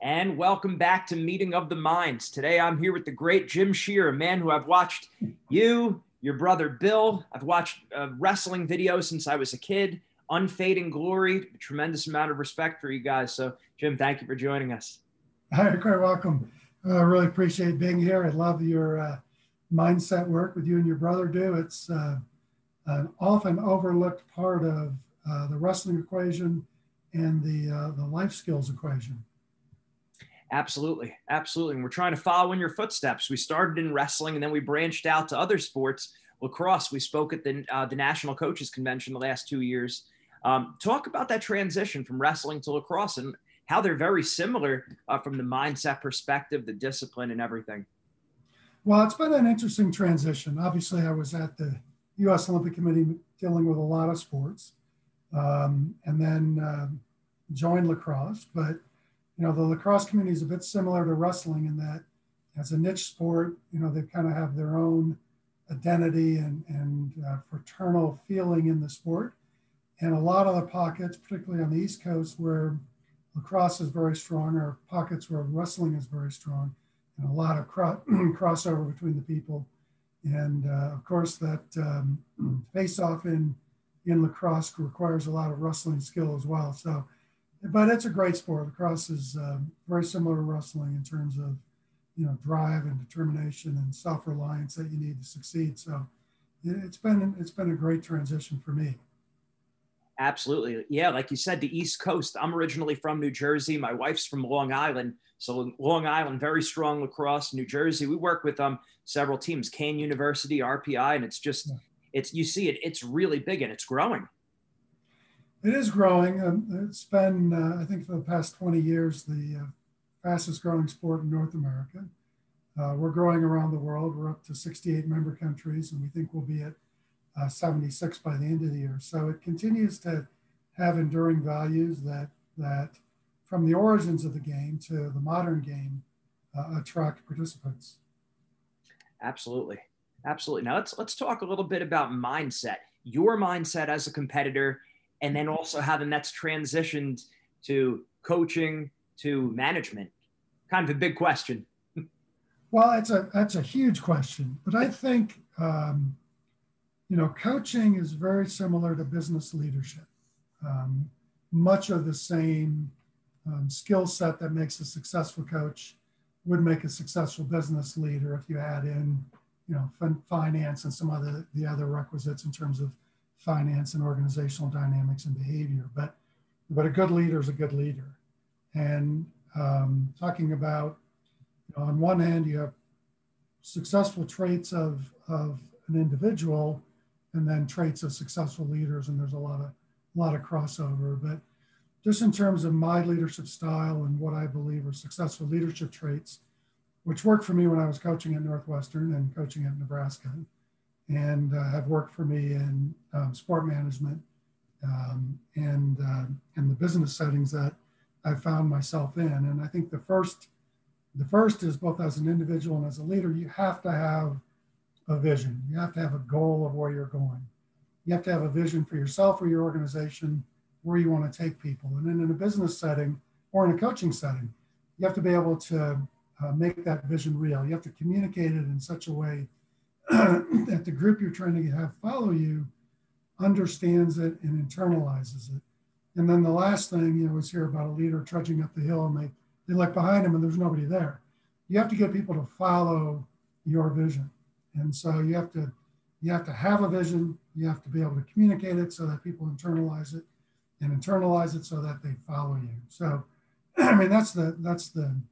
And welcome back to Meeting of the Minds. Today I'm here with the great Jim Scherr, a man who I've watched you, your brother Bill. I've watched wrestling videos since I was a kid. Unfading glory, a tremendous amount of respect for you guys. So Jim, thank you for joining us. You're quite welcome. I really appreciate being here. I love your mindset work with you and your brother do. It's an often overlooked part of the wrestling equation and the life skills equation. Absolutely. Absolutely. And we're trying to follow in your footsteps. We started in wrestling and then we branched out to other sports. Lacrosse, we spoke at the National Coaches Convention the last 2 years. Talk about that transition from wrestling to lacrosse and how they're very similar from the mindset perspective, the discipline and everything. Well, it's been an interesting transition. Obviously, I was at the U.S. Olympic Committee dealing with a lot of sports and then joined lacrosse. But you know, the lacrosse community is a bit similar to wrestling in that as a niche sport, you know, they kind of have their own identity and fraternal feeling in the sport. And a lot of the pockets, particularly on the East Coast where lacrosse is very strong, are pockets where wrestling is very strong, and a lot of crossover between the people. And of course, that face-off in lacrosse requires a lot of wrestling skill as well. So, but it's a great sport. Lacrosse is very similar to wrestling in terms of, you know, drive and determination and self-reliance that you need to succeed. So it's been a great transition for me. Absolutely. Yeah, like you said, the East Coast. I'm originally from New Jersey. My wife's from Long Island. So Long Island, very strong lacrosse. New Jersey, we work with several teams, Kane University, RPI, and it's just, you see it, it's really big and it's growing. It is growing. It's been, I think for the past 20 years, the fastest growing sport in North America. We're growing around the world. We're up to 68 member countries, and we think we'll be at 76 by the end of the year. So it continues to have enduring values that from the origins of the game to the modern game attract participants. Absolutely. Absolutely. Now let's talk a little bit about mindset, your mindset as a competitor, and then also how the Nets transitioned to coaching, to management. Kind of a big question. Well, that's a huge question, but I think, you know, coaching is very similar to business leadership. Much of the same skill set that makes a successful coach would make a successful business leader if you add in, you know, finance and some of the other requisites in terms of finance and organizational dynamics and behavior. But a good leader is a good leader. And talking about, you know, on one hand, you have successful traits of an individual, and then traits of successful leaders, and there's a lot of crossover. But just in terms of my leadership style and what I believe are successful leadership traits, which worked for me when I was coaching at Northwestern and coaching at Nebraska, and have worked for me in sport management and the business settings that I found myself in. And I think the first is both as an individual and as a leader, you have to have a vision. You have to have a goal of where you're going. You have to have a vision for yourself or your organization, where you want to take people. And then in a business setting or in a coaching setting, you have to be able to make that vision real. You have to communicate it in such a way that the group you're trying to have follow you understands it and internalizes it. And then the last thing, you know, is hear about a leader trudging up the hill and they look behind him and there's nobody there. You have to get people to follow your vision. And so you have to have a vision. You have to be able to communicate it so that people internalize it, and internalize it so that they follow you. So, I mean, that's the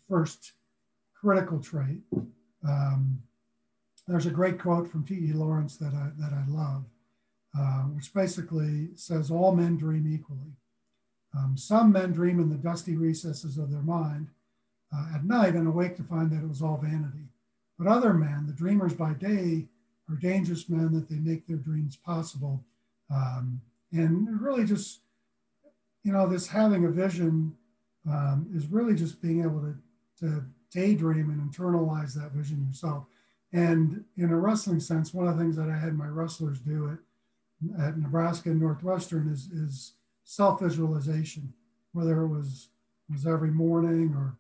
first critical trait. There's a great quote from T.E. Lawrence that I love, which basically says, all men dream equally. Some men dream in the dusty recesses of their mind at night and awake to find that it was all vanity. But other men, the dreamers by day, are dangerous men that they make their dreams possible. And really just, you know, this having a vision is really just being able to daydream and internalize that vision yourself. And in a wrestling sense, one of the things that I had my wrestlers do at Nebraska and Northwestern is self-visualization, whether it was was every morning or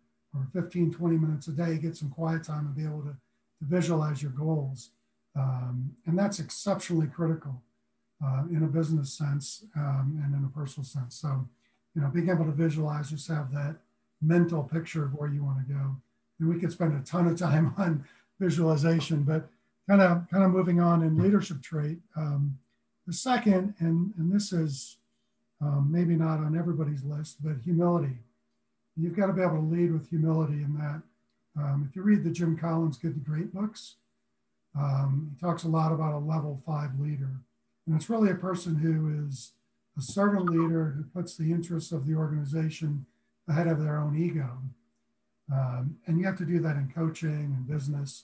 15, 20 minutes a day, get some quiet time and be able to visualize your goals. And that's exceptionally critical in a business sense and in a personal sense. So, being able to visualize, just have that mental picture of where you want to go. And we could spend a ton of time on visualization, but kind of moving on in leadership trait. The second, and this is maybe not on everybody's list, but humility. You've got to be able to lead with humility in that. If you read the Jim Collins Good to Great books, he talks a lot about a level 5 leader. And it's really a person who is a servant leader who puts the interests of the organization ahead of their own ego. And you have to do that in coaching and business.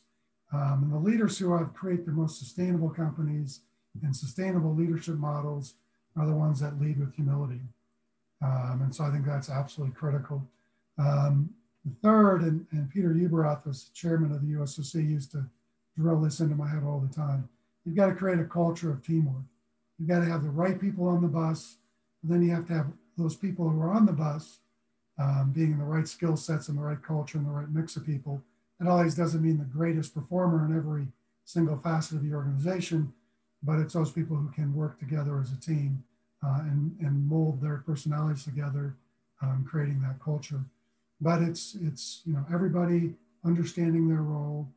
And the leaders who have create the most sustainable companies and sustainable leadership models are the ones that lead with humility. And so I think that's absolutely critical. The third, and Peter Ueberroth, was chairman of the USOC, used to drill this into my head all the time. You've got to create a culture of teamwork. You've got to have the right people on the bus, and then you have to have those people who are on the bus being in the right skill sets and the right culture and the right mix of people. It always doesn't mean the greatest performer in every single facet of the organization, but it's those people who can work together as a team and mold their personalities together, creating that culture. But it's everybody understanding their role,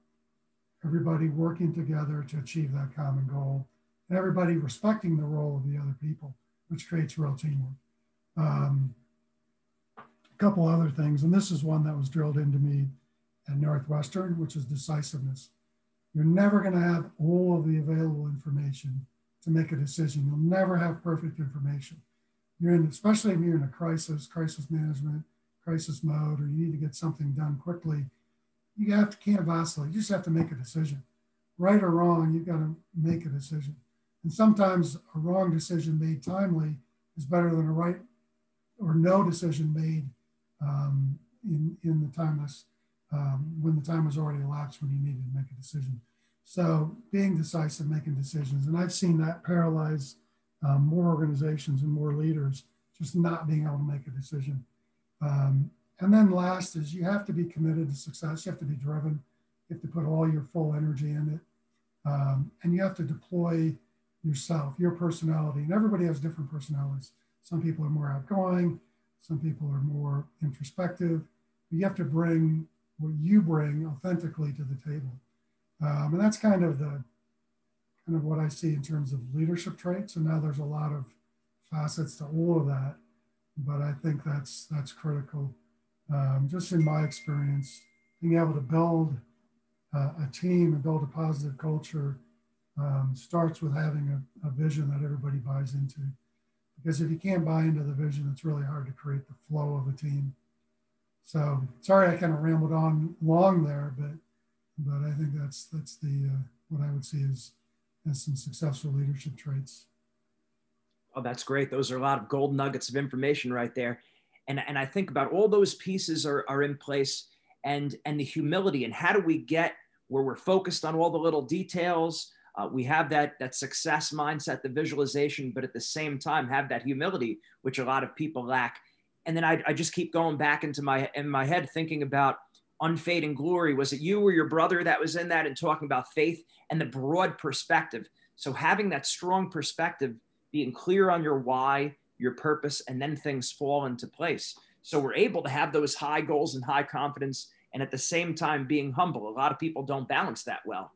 everybody working together to achieve that common goal, and everybody respecting the role of the other people, which creates real teamwork. A couple other things, and this is one that was drilled into me at Northwestern, which is decisiveness. You're never going to have all of the available information to make a decision. You'll never have perfect information. Especially if you're in a crisis management, crisis mode, or you need to get something done quickly, can't vacillate. You just have to make a decision. Right or wrong, you've got to make a decision. And sometimes a wrong decision made timely is better than a right or no decision made in the timeless, when the time was already elapsed when you needed to make a decision. So being decisive, making decisions. And I've seen that paralyze more organizations and more leaders, just not being able to make a decision. And then last is you have to be committed to success. You have to be driven. You have to put all your full energy in it. And you have to deploy yourself, your personality. And everybody has different personalities. Some people are more outgoing. Some people are more introspective. But you have to bring what you bring authentically to the table. And that's kind of what I see in terms of leadership traits. And now there's a lot of facets to all of that. But I think that's critical. Just in my experience, being able to build a team and build a positive culture starts with having a vision that everybody buys into. Because if you can't buy into the vision, it's really hard to create the flow of a team. So sorry, I kind of rambled on long there, but I think that's the what I would see as some successful leadership traits. Oh, that's great. Those are a lot of gold nuggets of information right there. And I think about all those pieces are in place, and the humility, and how do we get where we're focused on all the little details. We have that success mindset, the visualization, but at the same time have that humility, which a lot of people lack. And then I just keep going back in my head thinking about Unfading Glory. Was it you or your brother that was in that, and talking about faith and the broad perspective? So having that strong perspective, being clear on your why, your purpose, and then things fall into place. So we're able to have those high goals and high confidence, and at the same time being humble. A lot of people don't balance that well.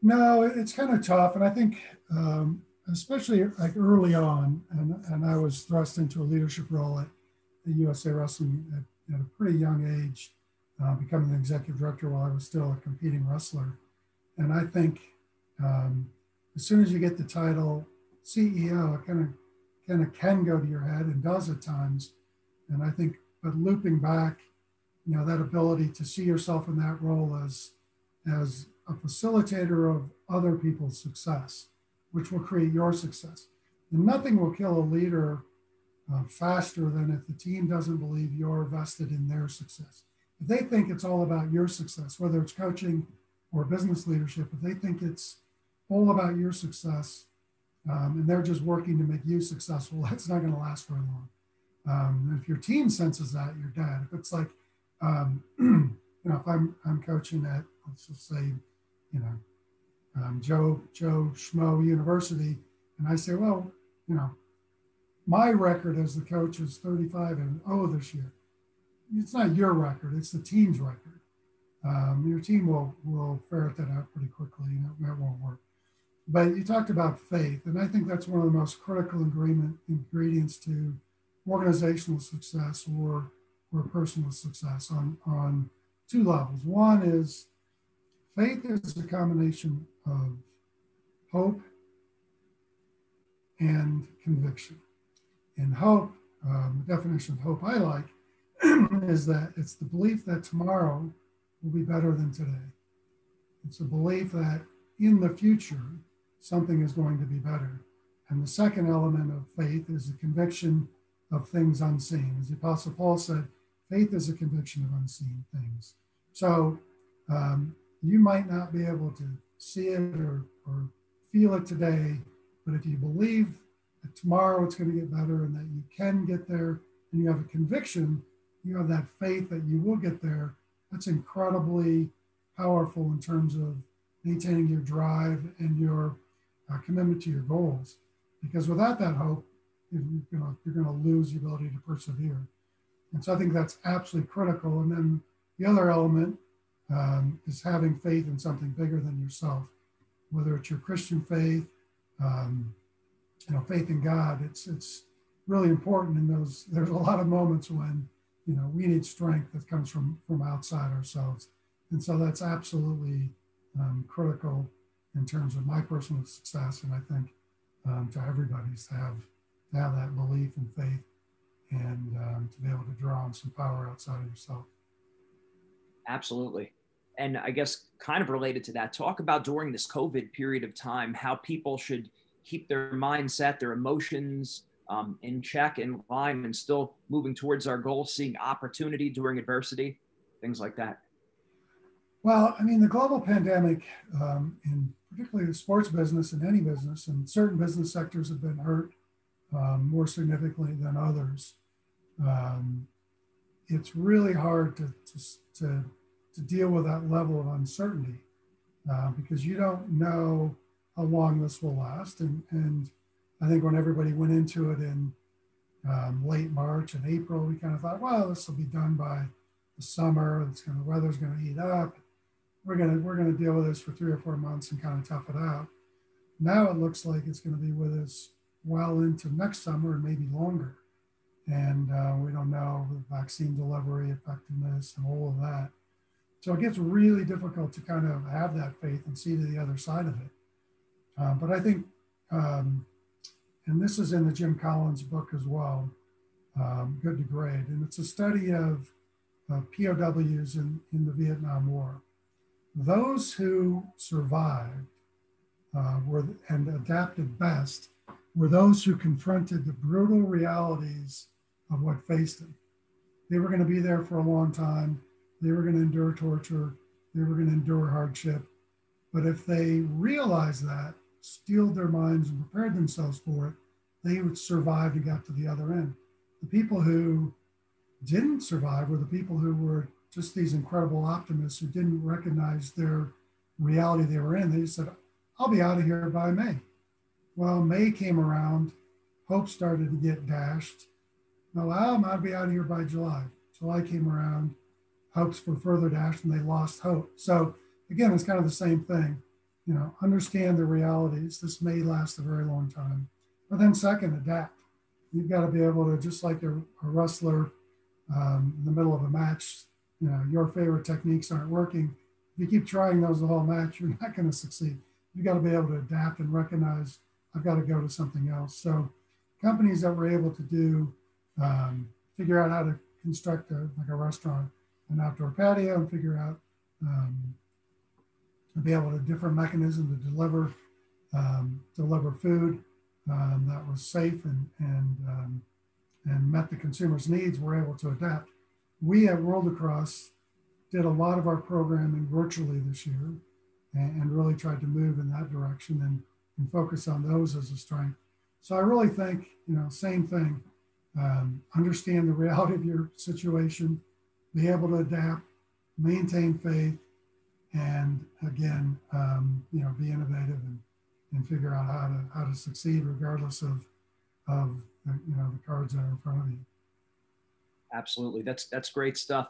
No, it's kind of tough. And I think, especially like early on, and I was thrust into a leadership role at the USA Wrestling at a pretty young age, becoming the executive director while I was still a competing wrestler. And I think as soon as you get the title CEO, it kind of can go to your head, and does at times. And I think, but looping back, that ability to see yourself in that role as a facilitator of other people's success, which will create your success. And nothing will kill a leader faster than if the team doesn't believe you're vested in their success. If they think it's all about your success, whether it's coaching or business leadership, if they think it's all about your success, and they're just working to make you successful, that's not going to last very long. If your team senses that, you're dead. If it's like, if I'm coaching at, let's just say, Joe Schmo University, and I say, well, my record as the coach is 35-0 this year. It's not your record; it's the team's record. Your team will ferret that out pretty quickly. That won't work. But you talked about faith, and I think that's one of the most critical ingredients to organizational success or personal success on two levels. One is faith is a combination of hope and conviction. And hope, the definition of hope I like, is that it's the belief that tomorrow will be better than today. It's a belief that in the future, something is going to be better. And the second element of faith is the conviction of things unseen. As the Apostle Paul said, faith is a conviction of unseen things. So you might not be able to see it or feel it today, but if you believe that tomorrow it's going to get better and that you can get there, and you have a conviction, you have that faith that you will get there, that's incredibly powerful in terms of maintaining your drive and your commitment to your goals. Because without that hope, you're going to lose the ability to persevere. And so I think that's absolutely critical. And then the other element is having faith in something bigger than yourself, whether it's your Christian faith, faith in God. It's really important in those. There's a lot of moments when we need strength that comes from outside ourselves, and so that's absolutely critical in terms of my personal success, and I think to everybody's to have that belief and faith, and to be able to draw on some power outside of yourself. Absolutely. And I guess kind of related to that, talk about during this COVID period of time, how people should keep their mindset, their emotions in check, in line, and still moving towards our goals, seeing opportunity during adversity, things like that. Well, I mean, the global pandemic, in particularly the sports business and any business, and certain business sectors have been hurt more significantly than others. It's really hard to deal with that level of uncertainty because you don't know how long this will last. And I think when everybody went into it in late March and April, we kind of thought, well, this will be done by the summer. The weather's going to heat up. We're going to deal with this for 3 or 4 months and kind of tough it out. Now it looks like it's going to be with us well into next summer and maybe longer. And we don't know the vaccine delivery, effectiveness, and all of that. So it gets really difficult to kind of have that faith and see to the other side of it. But I think, and this is in the Jim Collins book as well, Good to Great, and it's a study of POWs in the Vietnam War. Those who survived and adapted best were those who confronted the brutal realities of what faced them. They were going to be there for a long time. They were going to endure torture. They were going to endure hardship. But if they realized that, steeled their minds and prepared themselves for it, they would survive and got to the other end. The people who didn't survive were the people who were just these incredible optimists who didn't recognize their reality they were in. They just said, I'll be out of here by May. Well, May came around, hope started to get dashed. Well, I'll be out of here by July. July came around, hopes were further dashed, and they lost hope. So again, it's kind of the same thing. Understand the realities. This may last a very long time. But then second, adapt. You've got to be able to, just like a wrestler in the middle of a match, your favorite techniques aren't working. If you keep trying those the whole match, you're not going to succeed. You've got to be able to adapt and recognize, I've got to go to something else. So companies that were able to do, figure out how to construct like a restaurant, an outdoor patio, and figure out to be able to different mechanism to deliver food that was safe and met the consumer's needs, were able to adapt. We at World Lacrosse did a lot of our programming virtually this year and really tried to move in that direction and focus on those as a strength. So I really think, same thing. understand the reality of your situation, be able to adapt, maintain faith, and again, be innovative and figure out how to succeed regardless of the cards that are in front of you. Absolutely. That's great stuff.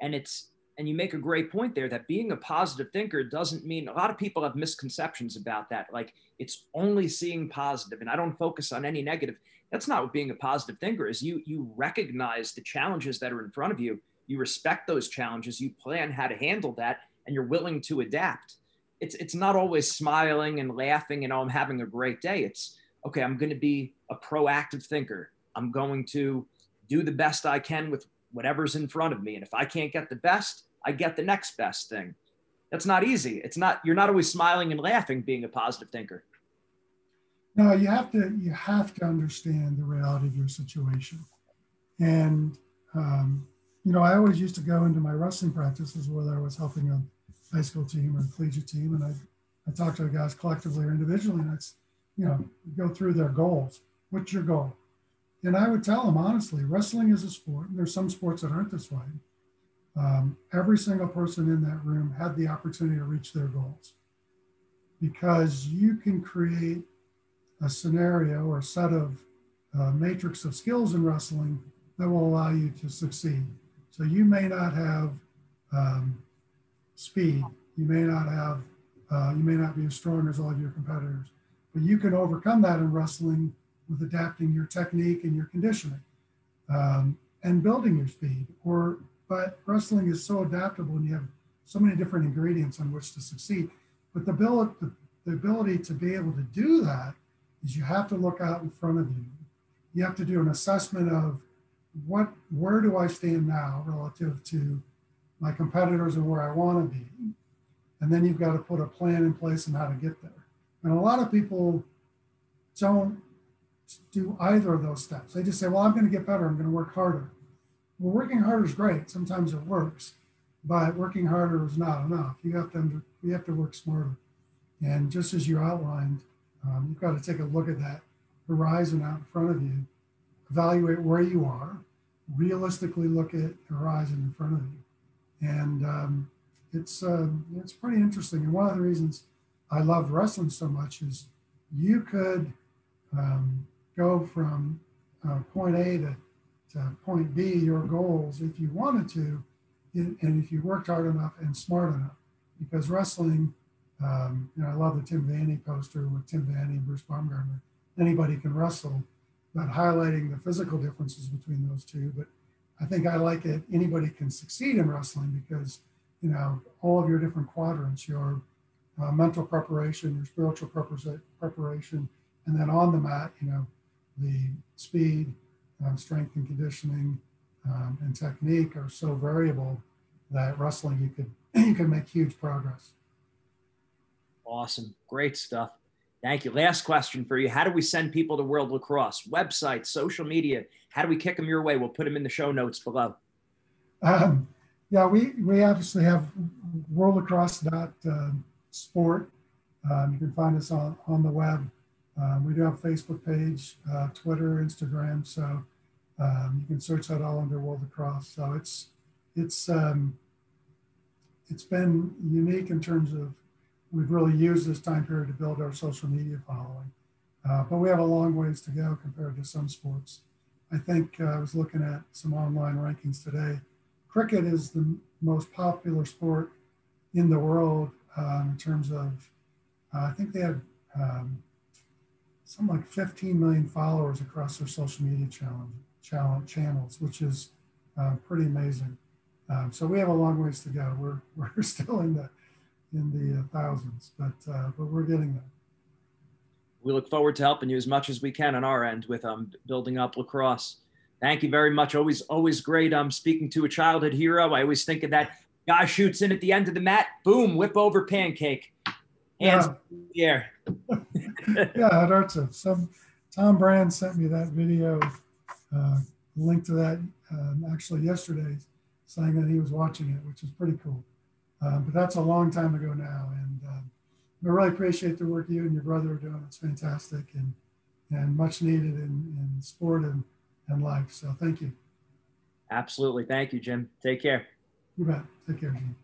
And you make a great point there that being a positive thinker doesn't mean, a lot of people have misconceptions about that. Like it's only seeing positive and I don't focus on any negative. That's not what being a positive thinker is. You recognize the challenges that are in front of you. You respect those challenges. You plan how to handle that and you're willing to adapt. It's not always smiling and laughing and, oh, I'm having a great day. It's, okay, I'm going to be a proactive thinker. I'm going to do the best I can with whatever's in front of me. And if I can't get the best, I get the next best thing. That's not easy. You're not always smiling and laughing being a positive thinker. No, you have to understand the reality of your situation. And, I always used to go into my wrestling practices, whether I was helping a high school team or a collegiate team. And I talk to the guys collectively or individually, and it's, go through their goals. What's your goal? And I would tell them honestly, wrestling is a sport. And there's some sports that aren't this way. Every single person in that room had the opportunity to reach their goals because you can create a scenario or a set of matrix of skills in wrestling that will allow you to succeed. So you may not have speed. You may not be as strong as all of your competitors, but you can overcome that in wrestling with adapting your technique and your conditioning and building your speed. But wrestling is so adaptable and you have so many different ingredients on which to succeed. But the ability to be able to do that is you have to look out in front of you. You have to do an assessment of where do I stand now relative to my competitors and where I want to be. And then you've got to put a plan in place on how to get there. And a lot of people don't do either of those steps. They just say, well, I'm going to get better. I'm going to work harder. Well, working harder is great. Sometimes it works, but working harder is not enough. You have to work smarter. And just as you outlined, you've got to take a look at that horizon out in front of you, evaluate where you are, realistically look at the horizon in front of you. And it's pretty interesting. And one of the reasons I loved wrestling so much is you could go from point A to point B, your goals, if you wanted to, and if you worked hard enough and smart enough. Because wrestling, I love the Tim Vanny poster with Tim Vanny and Bruce Baumgartner. Anybody can wrestle, but highlighting the physical differences between those two. But I think I like it. Anybody can succeed in wrestling because, all of your different quadrants, your mental preparation, your spiritual preparation, and then on the mat, the speed, strength and conditioning, and technique are so variable that wrestling, you can make huge progress. Awesome. Great stuff. Thank you. Last question for you. How do we send people to World Lacrosse? Website, social media? How do we kick them your way? We'll put them in the show notes below. We obviously have worldlacrosse.sport. You can find us on the web. We do have a Facebook page, Twitter, Instagram. So you can search that all under World Lacrosse. So it's been unique in terms of we've really used this time period to build our social media following. But we have a long ways to go compared to some sports. I think I was looking at some online rankings today. Cricket is the most popular sport in the world in terms of, I think they have something like 15 million followers across their social media channels, which is pretty amazing. So we have a long ways to go. We're still in the thousands, but we're getting there. We look forward to helping you as much as we can on our end with building up lacrosse. Thank you very much. Always great. Speaking to a childhood hero. I always think of that guy shoots in at the end of the mat, boom, whip over pancake. Hands in the air. Yeah, it hurts it. Tom Brand sent me that video, link to that actually yesterday, saying that he was watching it, which is pretty cool. But that's a long time ago now. And I really appreciate the work you and your brother are doing. It's fantastic and much needed in sport and and life. So thank you. Absolutely. Thank you, Jim. Take care. You bet. Take care, Jim.